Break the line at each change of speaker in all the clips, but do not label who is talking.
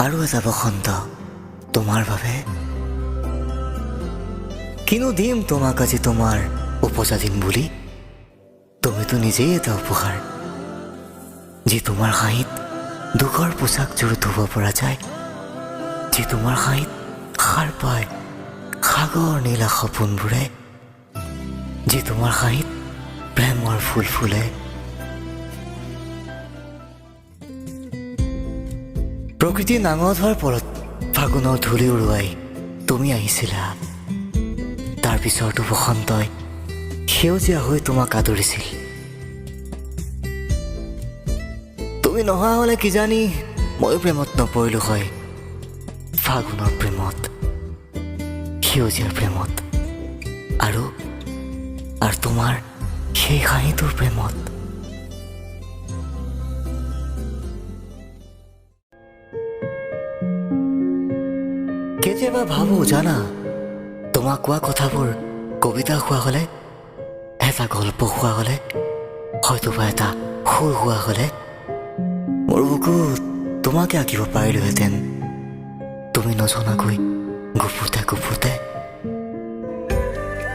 আৰু এটা বসন্ত তোমাৰ বাবে। কিনো দিম তোমাক আজি তোমাৰ উপজা দিন বুলি, তুমিতো নিজেই এটা উপহাৰ, যি তোমাৰ হাঁহিত দুখৰ পোচাকযোৰ ধুব পৰা যায়, যি তোমাৰ হাঁহিত সাৰ পায় সাগৰ নীলা সপোনবোৰে, যি তোমাৰ হাঁহিত প্ৰেমৰ ফুল ফুলে। প্ৰকৃতি নাঙঠ হোৱাৰ পৰত ফাগুনৰ ধূলি উৰুৱাই তুমি আহিছিলা। তাৰ পিছতো বসন্তই সেউজীয়া হৈ তোমাক আদৰিছিল। তুমি নহা হলে কিজানি ময়ো প্ৰেমত নপৰিলো হয়, ফাগুনৰ প্ৰেমত, সেউজীয়াৰ প্ৰেমত, আৰু তোমাৰ সেই হাঁহিটোৰ প্ৰেমত। কেতিয়াবা ভাবো জানা, তোমাক কোৱা কথাবোৰ কবিতা হোৱা হলে, এটা গল্প হোৱা হলে, হয়তোবা এটা সুৰ হোৱা হলে, মোৰ বুকুত তোমাকে আঁকিব পাৰিলোহেঁতেন, তুমি নজনাকৈ গুপুতে গুপুতে।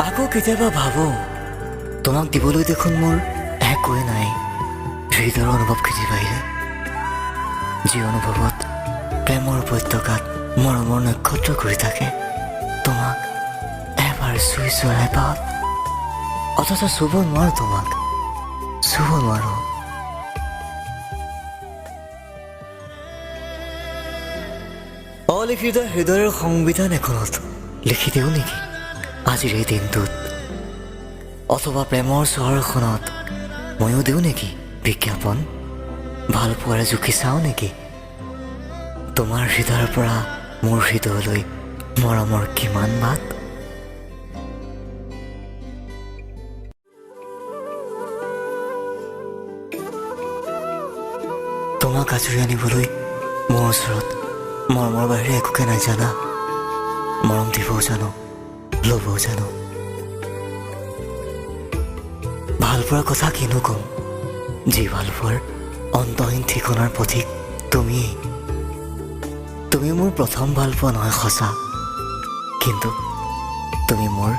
আকৌ কেতিয়াবা ভাবো, তোমাক দিবলৈ দেখোন মোৰ একোৱে নাই, হৃদয়ৰ অনুভৱখিনি বাহিৰে, যি অনুভৱত প্ৰেমৰ উপত্যকাত মৰমৰ নক্ষত্ৰ কৰি থাকে, তোমাক এবাৰ চুই চোৱাৰ হেঁপাহত, অথচ চুব নোৱাৰো তোমাক, চুব নোৱাৰো। অলিখিত হৃদয়ৰ সংবিধান এখনত লিখি দিওঁ নেকি আজিৰ এই দিনটোত, অথবা প্ৰেমৰ চহৰখনত ময়ো দিওঁ নেকি বিজ্ঞাপন, ভাল পোৱাৰে জুখি চাওঁ নেকি, তোমাৰ হৃদয়ৰ পৰা মোৰ হৃদয়লৈ মৰমৰ কিমান বাট। তোমাক আঁচুৰি আনিবলৈ মোৰ ওচৰত মৰমৰ বাহিৰে একোকে নাই জানা, মৰম দিবও জানো, ল'বও জানো। ভাল পোৱাৰ কথা কিনো কম, যি ভাল পোৱাৰ অন্তহীন ঠিকনাৰ পথিক তুমিয়েই। তুমি মোৰ প্ৰথম ভাল পোৱা নহয় সঁচা, কিন্তু তুমি মোৰ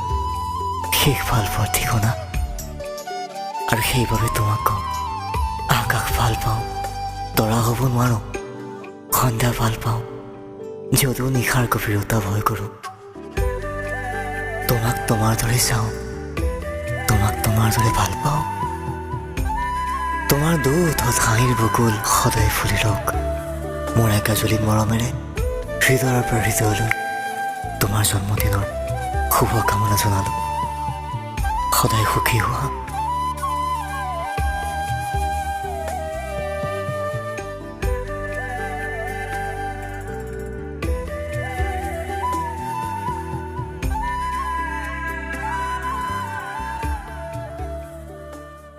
শেষ ভাল পোৱাৰ ঠিকনা, আৰু সেইবাবে তোমাক কওঁ, আকাশ ভাল পাওঁ, তৰা হ'ব নোৱাৰো, সন্ধ্যা ভাল পাওঁ, যদিও নিশাৰ গভীৰতা ভয় কৰোঁ। তোমাক তোমাৰ দৰে চাওঁ, তোমাক তোমাৰ দৰে ভাল পাওঁ, তোমাৰ দুধত হাঁহিৰ বকুল সদায় ফুলি ৰওক, মোৰ একাজলি মৰমেৰে হৃদয়ৰ পৰা হৃদয়লৈ তোমাৰ জন্মদিনৰ শুভকামনা জনালোঁ। সদায় সুখী হোৱা।